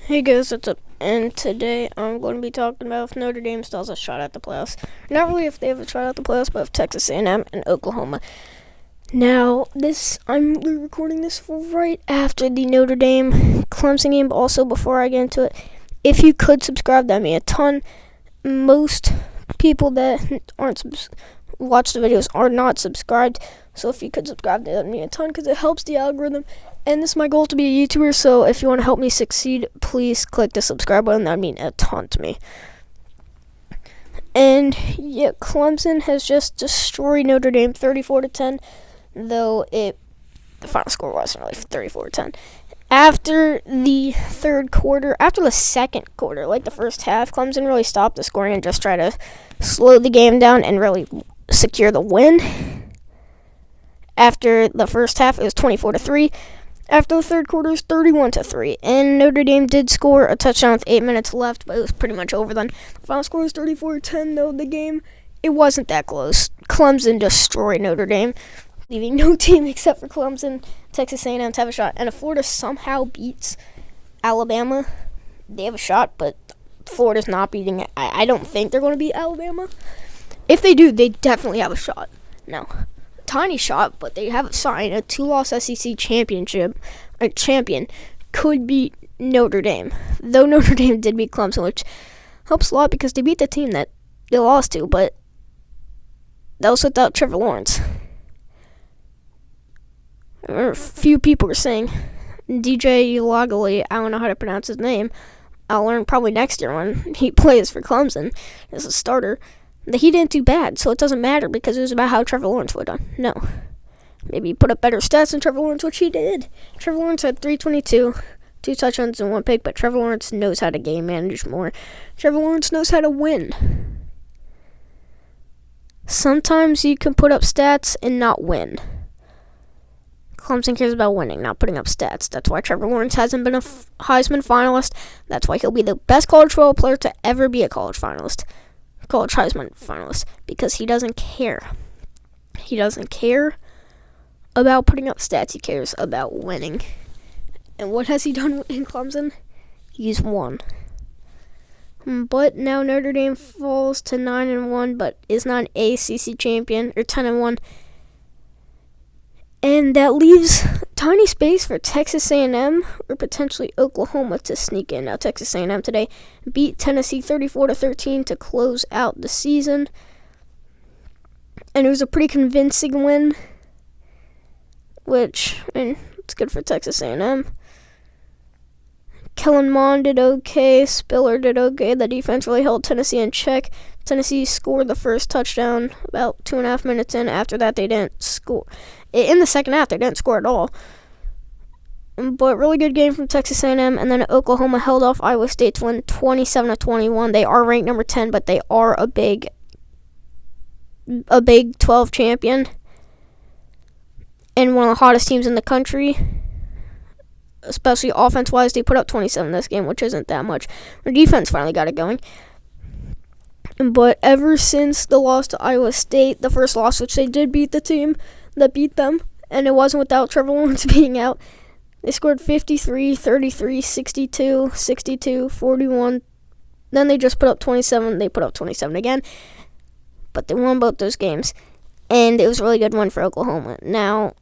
Hey guys, what's up? And today I'm going to be talking about if Notre Dame still has a shot at the playoffs. Not really if they have a shot at the playoffs, but if Texas A&M and Oklahoma. Now, I'm recording this right after the Notre Dame Clemson game, but also before I get into it, if you could subscribe, that'd mean a ton. Most people that watch the videos are not subscribed, so if you could subscribe, that'd mean a ton because it helps the algorithm. And this is my goal to be a YouTuber, so if you want to help me succeed, please click the subscribe button. That would mean a ton to me. And yeah, Clemson has just destroyed Notre Dame 34-10, though the final score wasn't really 34-10. After the second quarter, like the first half, Clemson really stopped the scoring and just tried to slow the game down and really secure the win. After the first half, it was 24-3. After the third quarter, it was 31-3. And Notre Dame did score a touchdown with 8 minutes left, but it was pretty much over then. The final score was 34-10, though the game, it wasn't that close. Clemson destroyed Notre Dame, leaving no team except for Clemson, Texas A&M to have a shot. And if Florida somehow beats Alabama, they have a shot, but Florida's not beating it. I don't think they're going to beat Alabama. If they do, they definitely have a shot. No. Tiny shot, but they have a sign. A 2-loss SEC champion could beat Notre Dame. Though Notre Dame did beat Clemson, which helps a lot because they beat the team that they lost to, but that was without Trevor Lawrence. A few people were saying DJ Ulagoli, I don't know how to pronounce his name. I'll learn probably next year when he plays for Clemson as a starter. That he didn't do bad, so it doesn't matter because it was about how Trevor Lawrence would have done. No. Maybe he put up better stats than Trevor Lawrence, which he did. Trevor Lawrence had 322, 2 touchdowns and 1 pick, but Trevor Lawrence knows how to game manage more. Trevor Lawrence knows how to win. Sometimes you can put up stats and not win. Clemson cares about winning, not putting up stats. That's why Trevor Lawrence hasn't been a Heisman finalist. That's why he'll be the best college football player to ever be a college Heisman finalist, because he doesn't care. He doesn't care about putting up stats. He cares about winning. And what has he done in Clemson? He's won. But now Notre Dame falls to 9-1, but is not an ACC champion, or 10-1. And that leaves tiny space for Texas A&M or potentially Oklahoma to sneak in. Now, Texas A&M today beat Tennessee 34-13 to close out the season. And it was a pretty convincing win, which, it's good for Texas A&M. Kellen Mond did okay. Spiller did okay. The defense really held Tennessee in check. Tennessee scored the first touchdown about 2.5 minutes in. After that, they didn't score. In the second half, they didn't score at all. But really good game from Texas A&M. And then Oklahoma held off Iowa State to win 27-21. They are ranked number 10, but they are a Big 12 champion. And one of the hottest teams in the country. Especially offense-wise, they put up 27 this game, which isn't that much. Their defense finally got it going. But ever since the loss to Iowa State, the first loss, which they did beat the team that beat them, and it wasn't without Trevor Lawrence being out, they scored 53, 33, 62, 62, 41. Then they just put up 27. They put up 27 again. But they won both those games. And it was a really good win for Oklahoma. Now,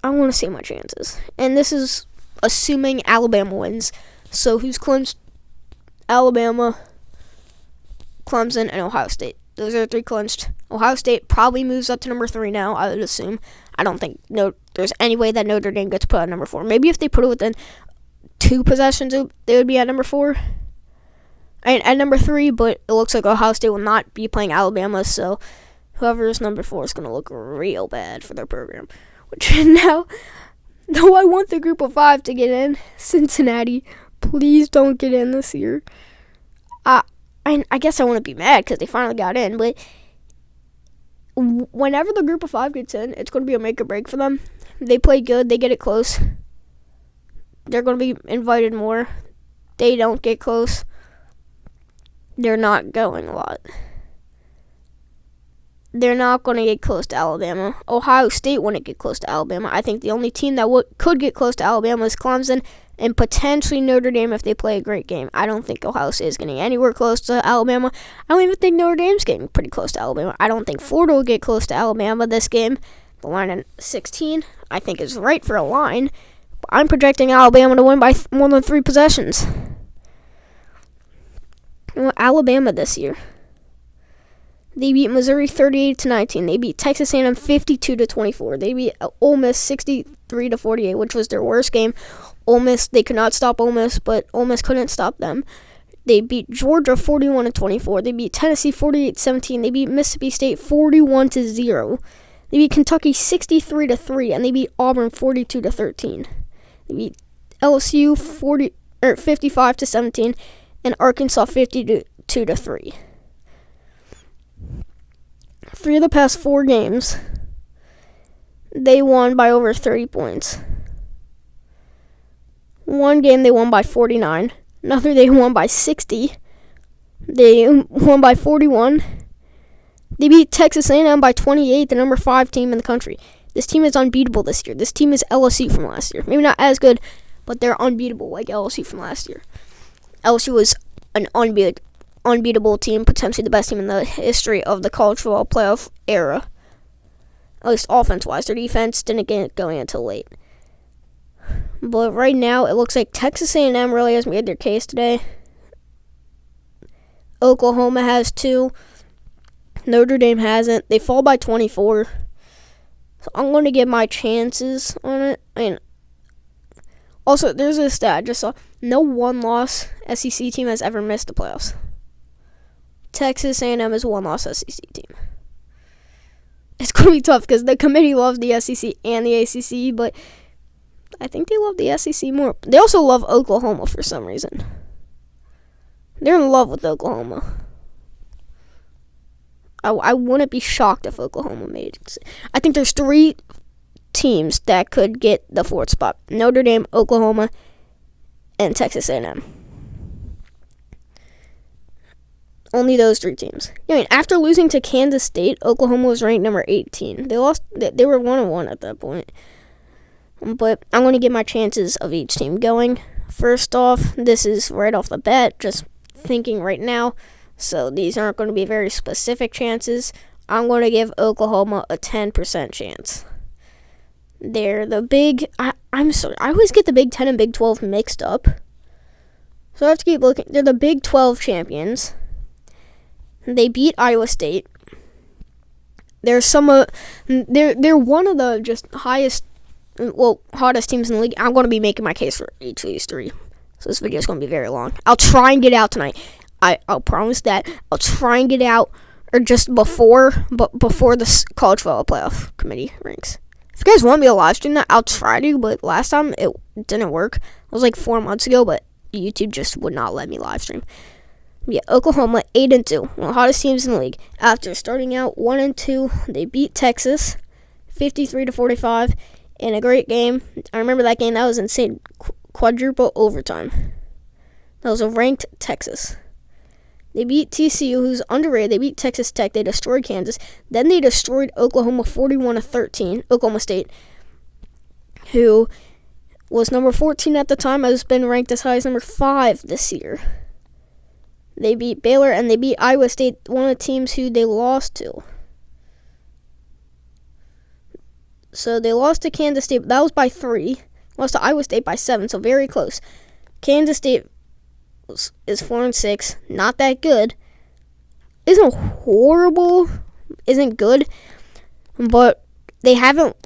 I want to see my chances. And this is assuming Alabama wins. So who's clinched? Alabama, Clemson, and Ohio State. Those are the 3 clinched. Ohio State probably moves up to number 3 now, I would assume. I don't think there's any way that Notre Dame gets put at number 4. Maybe if they put it within 2 possessions, they would be at number 4. At number 3, but it looks like Ohio State will not be playing Alabama, so whoever is number 4 is going to look real bad for their program. Which now, though I want the group of 5 to get in, Cincinnati, please don't get in this year. I guess I want to be mad because they finally got in, but whenever the group of 5 gets in, it's going to be a make or break for them. They play good, they get it close. They're going to be invited more. They don't get close. They're not going a lot. they're not going to get close to Alabama. Ohio State wouldn't get close to Alabama. I think the only team that could get close to Alabama is Clemson. and potentially Notre Dame if they play a great game. I don't think Ohio State is getting anywhere close to Alabama. I don't even think Notre Dame's getting pretty close to Alabama. I don't think Florida will get close to Alabama this game. The line at 16, I think, is right for a line. But I'm projecting Alabama to win by more than 3 possessions. Alabama this year, they beat Missouri 38-19. They beat Texas A&M 52-24. They beat Ole Miss 63-48, which was their worst game. Ole Miss, they could not stop Ole Miss, but Ole Miss couldn't stop them. They beat Georgia 41-24. They beat Tennessee 48-17. They beat Mississippi State 41-0. They beat Kentucky 63-3, and they beat Auburn 42-13. They beat LSU 55-17, and Arkansas 52-3. 3 of the past 4 games, they won by over 30 points. One game they won by 49. Another they won by 60. They won by 41. They beat Texas A&M by 28, the number 5 team in the country. This team is unbeatable this year. This team is LSU from last year. Maybe not as good, but they're unbeatable like LSU from last year. LSU was an unbeatable team, potentially the best team in the history of the college football playoff era. At least offense-wise. Their defense didn't get going until late. But right now, it looks like Texas A&M really has made their case today. Oklahoma has 2. Notre Dame hasn't. They fall by 24. So I'm going to give my chances on it. Also, there's a stat I just saw. No one-loss SEC team has ever missed the playoffs. Texas A&M is a one-loss SEC team. It's going to be tough because the committee loves the SEC and the ACC, but I think they love the SEC more. They also love Oklahoma for some reason. They're in love with Oklahoma. I wouldn't be shocked if Oklahoma made it. I think there's 3 teams that could get the 4th spot. Notre Dame, Oklahoma, and Texas A&M. Only those 3 teams. After losing to Kansas State, Oklahoma was ranked number 18. They were 1-1 at that point. But I'm going to give my chances of each team going. First off, this is right off the bat, just thinking right now. So these aren't going to be very specific chances. I'm going to give Oklahoma a 10% chance. They're the big... I'm sorry. I always get the Big 10 and Big 12 mixed up. So I have to keep looking. They're the Big 12 champions. They beat Iowa State. They're they're one of the just hottest teams in the league. I'm going to be making my case for each of these 3. So this video is going to be very long. I'll try and get out tonight. I'll promise that. I'll try and get out or just before the college football playoff committee ranks. If you guys want me to live stream that, I'll try to, but last time it didn't work. It was like 4 months ago, but YouTube just would not let me live stream. Yeah, Oklahoma 8-2, one of the hottest teams in the league. After starting out 1-2, they beat Texas 53-45 in a great game. I remember that game. That was insane. Quadruple overtime. That was a ranked Texas. They beat TCU, who's underrated. They beat Texas Tech. They destroyed Kansas. Then they destroyed Oklahoma 41-13. Oklahoma State, who was number 14 at the time, has been ranked as high as number 5 this year. They beat Baylor, and they beat Iowa State, one of the teams who they lost to. So they lost to Kansas State, but that was by 3. Lost to Iowa State by 7, so very close. Kansas State is 4-6, not that good. Isn't horrible, isn't good, but they haven't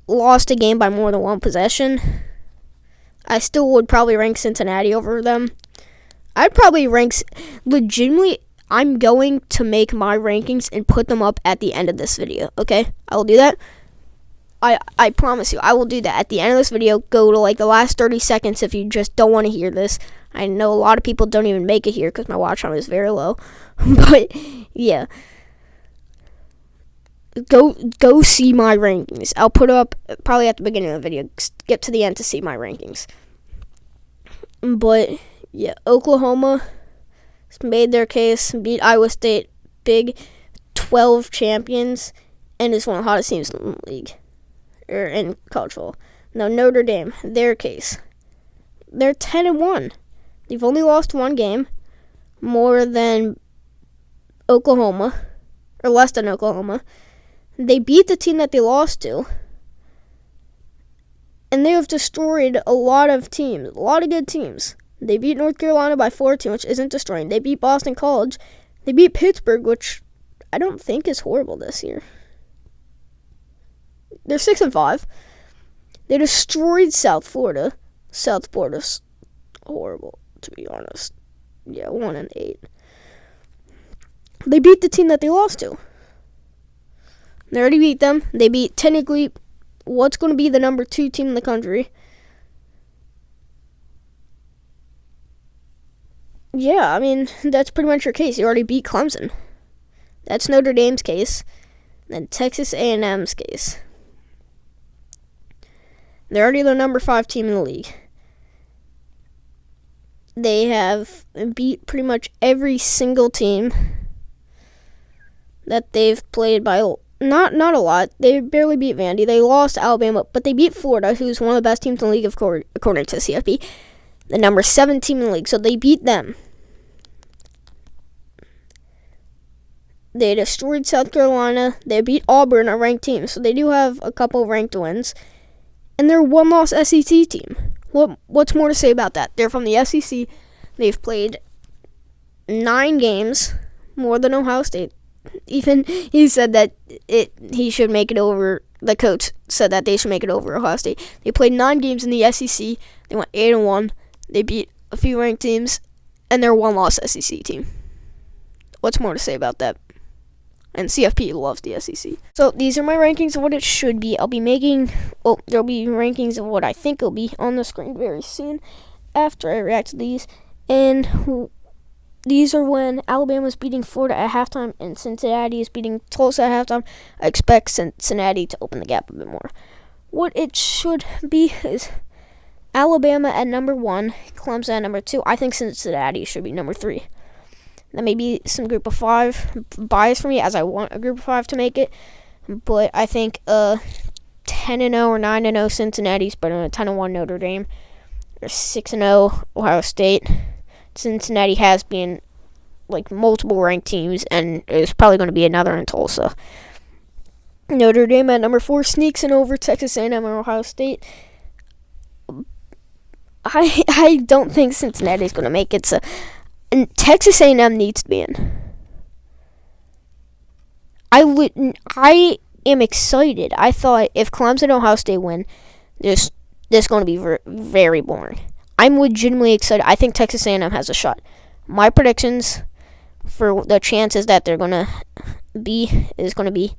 lost a game by more than 1 possession. I still would probably rank Cincinnati over them. I'd probably rank, legitimately, I'm going to make my rankings and put them up at the end of this video, okay? I will do that. I promise you, I will do that. At the end of this video, go to like the last 30 seconds if you just don't want to hear this. I know a lot of people don't even make it here because my watch time is very low. But, yeah. Go see my rankings. I'll put it up probably at the beginning of the video. Skip to the end to see my rankings. But, yeah, Oklahoma made their case, beat Iowa State, Big 12 champions, and is one of the hottest teams in the league. In college football. Now, Notre Dame, their case. they're 10-1. They've only lost one game, more than Oklahoma, or less than Oklahoma. They beat the team that they lost to, and they have destroyed a lot of teams, a lot of good teams. They beat North Carolina by 14, which isn't destroying. They beat Boston College. They beat Pittsburgh, which I don't think is horrible this year. They're 6-5. They destroyed South Florida. South Florida's horrible, to be honest. Yeah, 1-8. They beat the team that they lost to. They already beat them. They beat, technically, what's going to be the number 2 team in the country. Yeah, I mean, that's pretty much your case. You already beat Clemson. That's Notre Dame's case. Then Texas A&M's case. They're already the number 5 team in the league. They have beat pretty much every single team that they've played by not a lot. They barely beat Vandy. They lost Alabama, but they beat Florida, who's one of the best teams in the league, according to the CFP. The number 7 team in the league, so they beat them. They destroyed South Carolina. They beat Auburn, a ranked team, so they do have a couple of ranked wins. And they're a one-loss SEC team. What's more to say about that? They're from the SEC. They've played 9 games, more than Ohio State. Even he said that he should make it over. The coach said that they should make it over Ohio State. They played 9 games in the SEC. They went 8-1. They beat a few ranked teams, and they're a one-loss SEC team. What's more to say about that? And CFP loves the SEC. So these are my rankings of what it should be. There'll be rankings of what I think will be on the screen very soon after I react to these. And these are when Alabama's beating Florida at halftime and Cincinnati is beating Tulsa at halftime. I expect Cincinnati to open the gap a bit more. What it should be is Alabama at number 1, Clemson at number 2. I think Cincinnati should be number 3. That may be some group of 5 bias for me, as I want a group of 5 to make it. But I think 10-0 or 9-0 Cincinnati's better than a 10-1 Notre Dame or 6-0 Ohio State. Cincinnati has been like multiple ranked teams, and there's probably going to be another in Tulsa. Notre Dame at number 4 sneaks in over Texas A&M and Ohio State. I don't think Cincinnati's going to make it. And Texas A&M needs to be in. I am excited. I thought if Clemson and Ohio State win, this is going to be very boring. I'm legitimately excited. I think Texas A&M has a shot. My predictions for the chances that they're going to be is going to be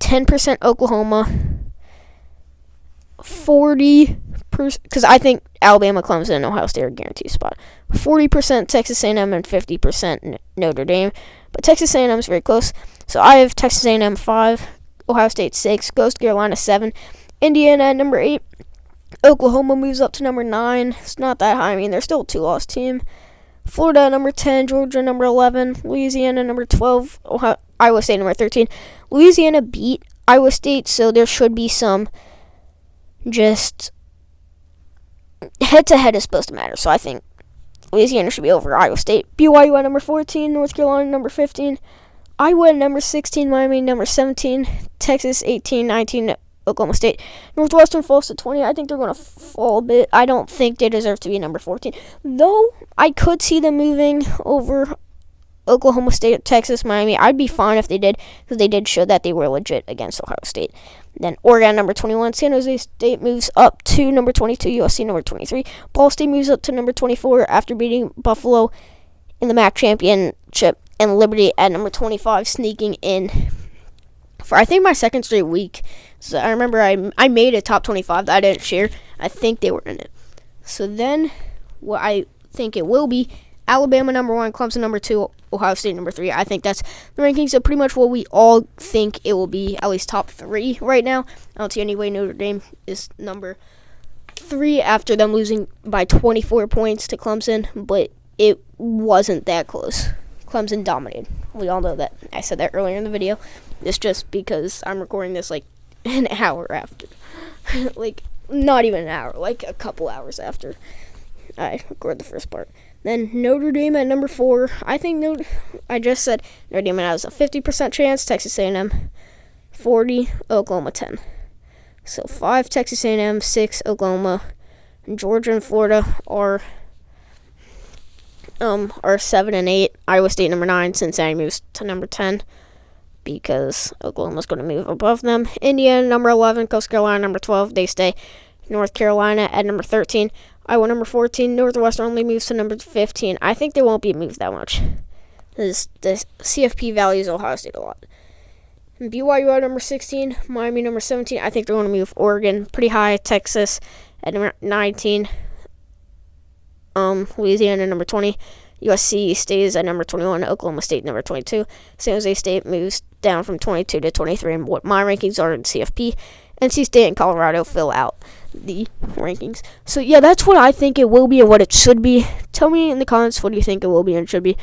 10% Oklahoma, 40%, because I think Alabama, Clemson, and Ohio State are guaranteed spot. 40% Texas A&M and 50% Notre Dame. But Texas A&M is very close. So I have Texas A&M 5, Ohio State 6, goes to Carolina 7, Indiana at number 8. Oklahoma moves up to number 9. It's not that high. I mean, they're still a 2-loss team. Florida at number 10, Georgia number 11, Louisiana number 12, Iowa State number 13. Louisiana beat Iowa State, so there should be some just head-to-head is supposed to matter. So I think Louisiana should be over Iowa State. BYU at number 14, North Carolina number 15, Iowa at number 16, Miami number 17, Texas 18, 19, Oklahoma State. Northwestern falls to 20. I think they're going to fall a bit. I don't think they deserve to be number 14. Though, I could see them moving over Oklahoma State, Texas, Miami. I'd be fine if they did, because they did show that they were legit against Ohio State. Then Oregon, number 21. San Jose State moves up to number 22. USC, number 23. Ball State moves up to number 24 after beating Buffalo in the MAC championship. And Liberty at number 25, sneaking in for, I think, my second straight week. So I remember I made a top 25 that I didn't share. I think they were in it. So then what I think it will be, Alabama number 1, Clemson number 2, Ohio State number 3. I think that's the rankings of pretty much what we all think it will be, at least top 3 right now. I don't see any way Notre Dame is number 3 after them losing by 24 points to Clemson, but it wasn't that close. Clemson dominated. We all know that. I said that earlier in the video. It's just because I'm recording this like an hour after. Like, not even an hour, like a couple hours after I record the first part. Then Notre Dame at number 4. I just said Notre Dame has a 50% chance. Texas A&M 40, Oklahoma 10. So 5 Texas A&M, 6 Oklahoma, and Georgia and Florida are 7 and 8. Iowa State number 9. Cincinnati moves to number 10 because Oklahoma's going to move above them. Indiana number 11, Coastal Carolina number 12. They stay. North Carolina at number 13. Iowa number 14. Northwestern only moves to number 15. I think they won't be moved that much. The CFP values Ohio State a lot. And BYU at number 16. Miami number 17. I think they're going to move Oregon pretty high. Texas at number 19. Louisiana number 20. USC stays at number 21. Oklahoma State number 22. San Jose State moves down from 22 to 23. And what my rankings are in CFP. NC State and Colorado fill out the rankings. So yeah, that's what I think it will be and what it should be. Tell me in the comments what do you think it will be and should be.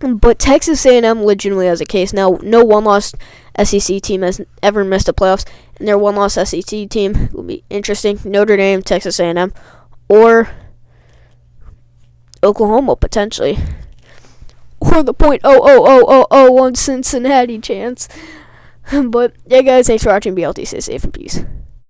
But Texas A&M legitimately has a case. Now, no one-loss SEC team has ever missed the playoffs, and their one-loss SEC team will be interesting. Notre Dame, Texas A&M, or Oklahoma potentially, or the .00001 Cincinnati chance. But yeah, guys, thanks for watching. BLT. Stay safe and peace.